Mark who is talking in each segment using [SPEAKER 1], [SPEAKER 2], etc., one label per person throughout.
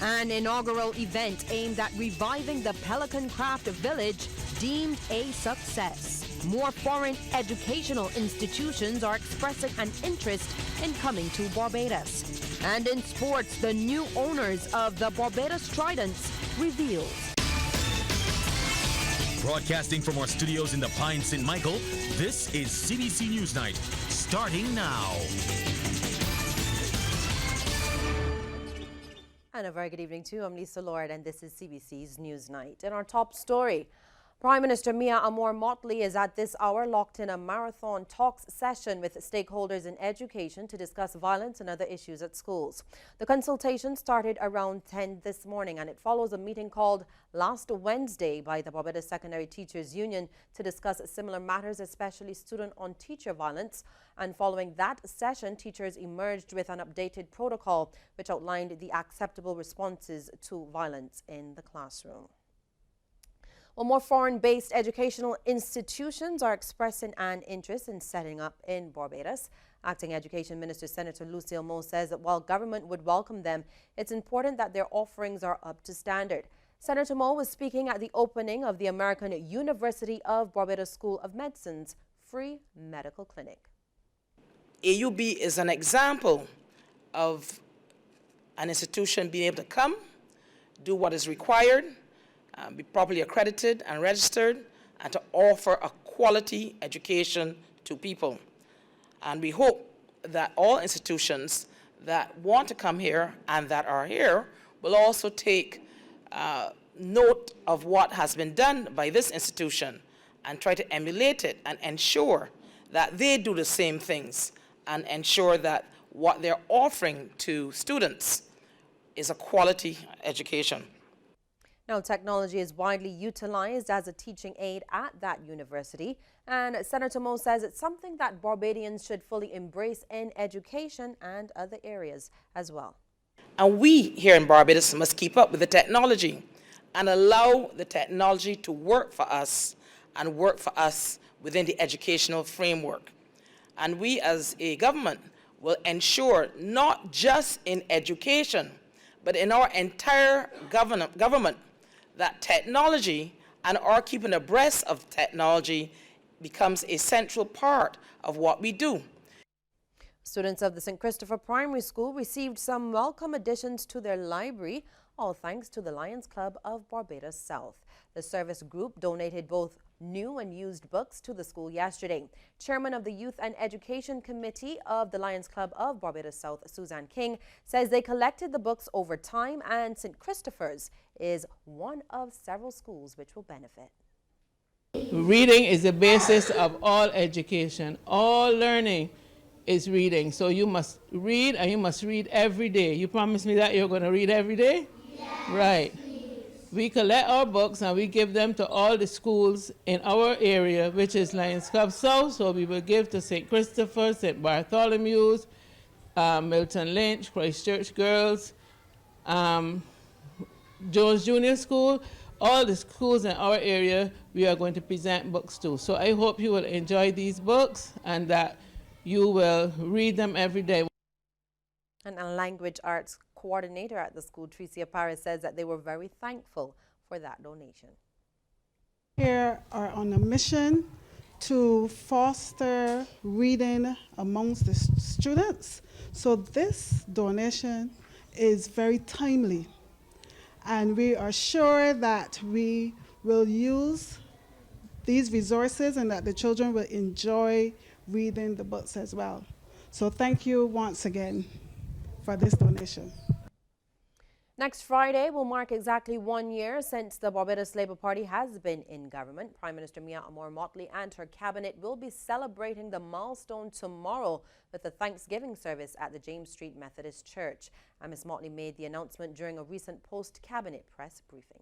[SPEAKER 1] An inaugural event aimed at reviving the Pelican Craft Village deemed a success. More foreign educational institutions are expressing an interest in coming to Barbados. And in sports, the new owners of the Barbados Tridents revealed.
[SPEAKER 2] Broadcasting from our studios in the Pine St. Michael, this is CBC News Night, starting now.
[SPEAKER 1] And a very good evening to you. I'm Lisa Lord, and this is CBC's News Night. In our top story, Prime Minister Mia Amor-Motley is at this hour locked in a marathon talks session with stakeholders in education to discuss violence and other issues at schools. The consultation started around 10 this morning, and it follows a meeting called last Wednesday by the Barbados Secondary Teachers Union to discuss similar matters, especially student-on-teacher violence. And following that session, teachers emerged with an updated protocol which outlined the acceptable responses to violence in the classroom. Well, more foreign-based educational institutions are expressing an interest in setting up in Barbados. Acting Education Minister Senator Lucille Moe says that while government would welcome them, it's important that their offerings are up to standard. Senator Moe was speaking at the opening of the American University of Barbados School of Medicine's free medical clinic.
[SPEAKER 3] AUB is an example of an institution being able to come, do what is required, be properly accredited and registered, and to offer a quality education to people. And we hope that all institutions that want to come here and that are here will also take note of what has been done by this institution and try to emulate it and ensure that they do the same things and ensure that what they're offering to students is a quality education.
[SPEAKER 1] Now, technology is widely utilized as a teaching aid at that university, and Senator Moe says it's something that Barbadians should fully embrace in education and other areas as well.
[SPEAKER 3] And we here in Barbados must keep up with the technology and allow the technology to work for us and work for us within the educational framework. And we as a government will ensure not just in education, but in our entire government, that technology and our keeping abreast of technology becomes a central part of what we do.
[SPEAKER 1] Students of the St. Christopher Primary School received some welcome additions to their library, all thanks to the Lions Club of Barbados South. The service group donated both new and used books to the school yesterday. Chairman of the Youth and Education Committee of the Lions Club of Barbados South, Suzanne King, says they collected the books over time, and St. Christopher's is one of several schools which will benefit.
[SPEAKER 4] Reading is the basis of all education. All learning is reading. So you must read, and you must read every day. You promise me that you're going to read every day? Yes, right. Please. We collect our books and we give them to all the schools in our area, which is Lions Club South. So we will give to St. Christopher, St. Bartholomew's, Milton Lynch, Christchurch Girls, Jones Junior School. All the schools in our area we are going to present books to. So I hope you will enjoy these books and that you will read them every day.
[SPEAKER 1] And a language arts coordinator at the school, Tricia Paris, says that they were very thankful for that donation.
[SPEAKER 5] Here are on a mission to foster reading amongst the students. So this donation is very timely, and we are sure that we will use these resources and that the children will enjoy reading the books as well. So thank you once again for this donation.
[SPEAKER 1] Next Friday will mark exactly 1 year since the Barbados Labour Party has been in government. Prime Minister Mia Amor-Motley and her cabinet will be celebrating the milestone tomorrow with a Thanksgiving service at the James Street Methodist Church. And Ms. Motley made the announcement during a recent post-cabinet press briefing.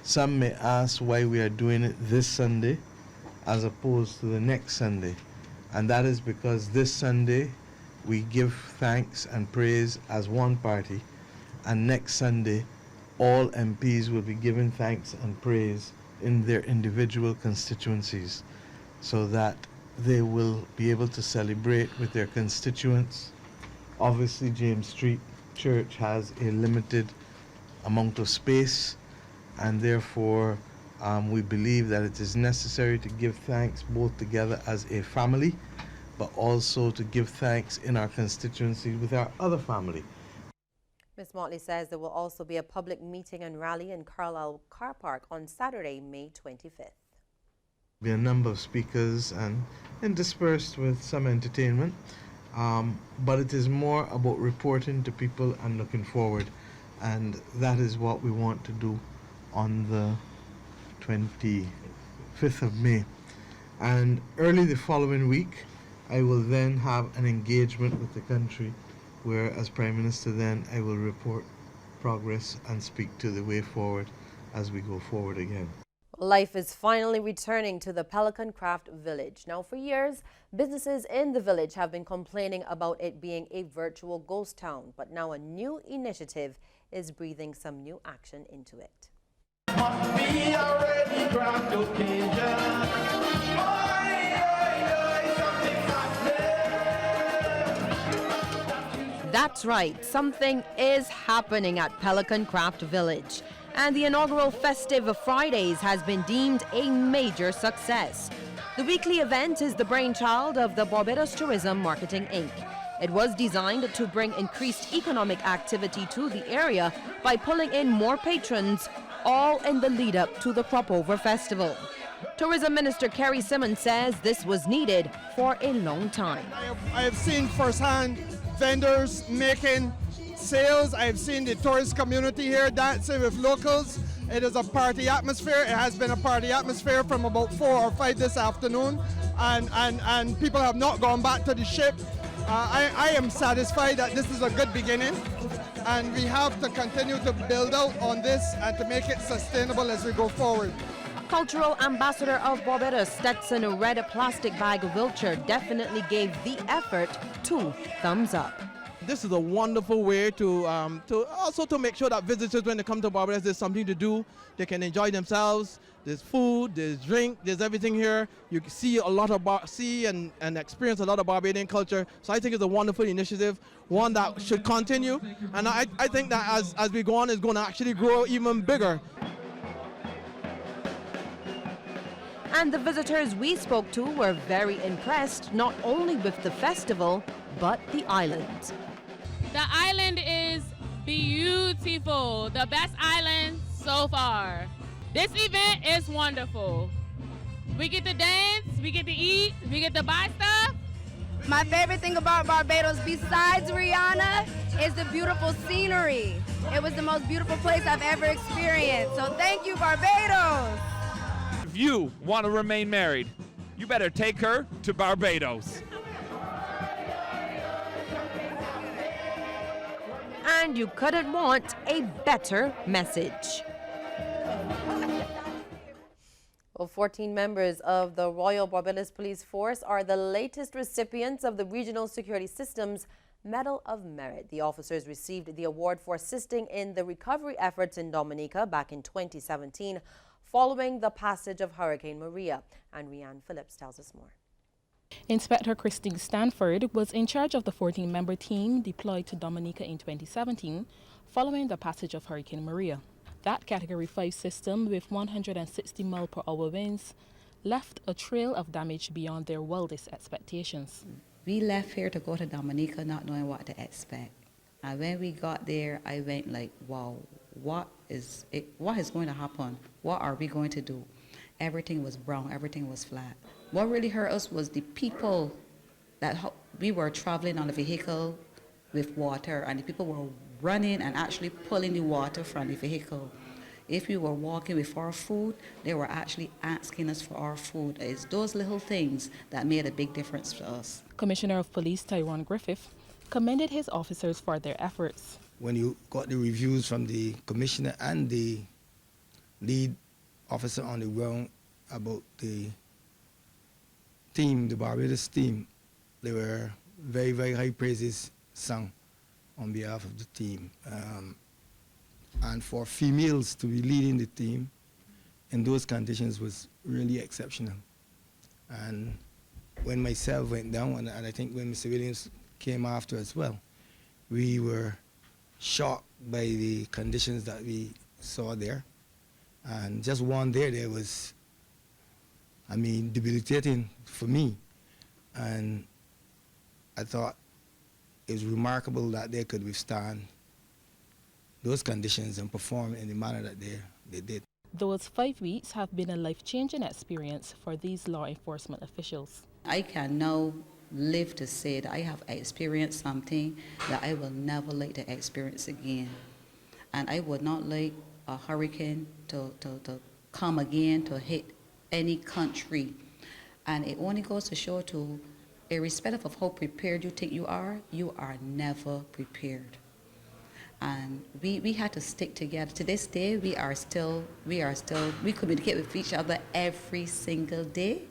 [SPEAKER 6] Some may ask why we are doing it this Sunday as opposed to the next Sunday. And that is because this Sunday we give thanks and praise as one party, and next Sunday all MPs will be giving thanks and praise in their individual constituencies, so that they will be able to celebrate with their constituents. Obviously James Street church has a limited amount of space, and therefore we believe that it is necessary to give thanks both together as a family, but also to give thanks in our constituency with our other family.
[SPEAKER 1] Ms. Motley says there will also be a public meeting and rally in Carlisle Car Park on Saturday, May 25th.
[SPEAKER 6] Be a number of speakers and interspersed with some entertainment, but it is more about reporting to people and looking forward, and that is what we want to do on the 25th of May. And early the following week, I will then have an engagement with the country where, as Prime Minister, then I will report progress and speak to the way forward as we go forward again.
[SPEAKER 1] Life is finally returning to the Pelican Craft Village. Now, for years, businesses in the village have been complaining about it being a virtual ghost town, but now a new initiative is breathing some new action into it. That's right, something is happening at Pelican Craft Village, and the inaugural Festive Fridays has been deemed a major success. The weekly event is the brainchild of the Barbados Tourism Marketing Inc. It was designed to bring increased economic activity to the area by pulling in more patrons, all in the lead up to the Crop Over Festival. Tourism Minister Kerry Simmons says this was needed for a long time.
[SPEAKER 7] I have seen firsthand vendors making sales. I've seen the tourist community here dancing with locals. It is a party atmosphere. It has been a party atmosphere from about 4 or 5 this afternoon, and people have not gone back to the ship. I am satisfied that this is a good beginning, and we have to continue to build out on this and to make it sustainable as we go forward.
[SPEAKER 1] Cultural Ambassador of Barbados, Stetson Red Plastic Bag Wiltshire, definitely gave the effort 2 thumbs up.
[SPEAKER 7] This is a wonderful way to also to make sure that visitors, when they come to Barbados, there's something to do. They can enjoy themselves. There's food, there's drink, there's everything here. You can see a lot of and experience a lot of Barbadian culture. So I think it's a wonderful initiative, one that should continue. And I think that as we go on, it's going to actually grow even bigger.
[SPEAKER 1] And the visitors we spoke to were very impressed, not only with the festival, but the island.
[SPEAKER 8] The island is beautiful, the best island so far. This event is wonderful. We get to dance, we get to eat, we get to buy stuff.
[SPEAKER 9] My favorite thing about Barbados, besides Rihanna, is the beautiful scenery. It was the most beautiful place I've ever experienced. So thank you, Barbados.
[SPEAKER 10] If you want to remain married, you better take her to Barbados.
[SPEAKER 1] And you couldn't want a better message. Well, 14 members of the Royal Barbados Police Force are the latest recipients of the Regional Security Systems Medal of Merit. The officers received the award for assisting in the recovery efforts in Dominica back in 2017 following the passage of Hurricane Maria. And Rianne Phillips tells us more.
[SPEAKER 11] Inspector Christine Stanford was in charge of the 14-member team deployed to Dominica in 2017 following the passage of Hurricane Maria. That Category 5 system with 160 mph winds left a trail of damage beyond their wildest expectations.
[SPEAKER 12] We left here to go to Dominica not knowing what to expect. And when we got there, I went like, wow, what is going to happen? What are we going to do? Everything was brown, everything was flat. What really hurt us was the people that we were traveling on the vehicle with water, and the people were running and actually pulling the water from the vehicle. If we were walking with our food, they were actually asking us for our food. It's those little things that made a big difference to us.
[SPEAKER 11] Commissioner of Police Tyrone Griffith commended his officers for their efforts.
[SPEAKER 13] When you got the reviews from the commissioner and the lead officer on the ground about the team, the Barbados team, they were very, very high praises sung on behalf of the team. And for females to be leading the team in those conditions was really exceptional. And when myself went down, and I think when Mr. Williams came after as well, we were shocked by the conditions that we saw there. And just one day there was, I mean, debilitating for me. And I thought it was remarkable that they could withstand those conditions and perform in the manner that they did.
[SPEAKER 11] Those 5 weeks have been a life-changing experience for these law enforcement officials.
[SPEAKER 12] I can now live to say that I have experienced something that I will never like to experience again. And I would not like a hurricane to come again to hit any country. And it only goes to show to, irrespective of how prepared you think you are never prepared. And we had to stick together. To this day, we communicate with each other every single day.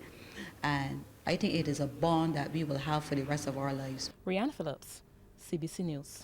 [SPEAKER 12] And I think it is a bond that we will have for the rest of our lives.
[SPEAKER 11] Rianne Phillips, CBC News.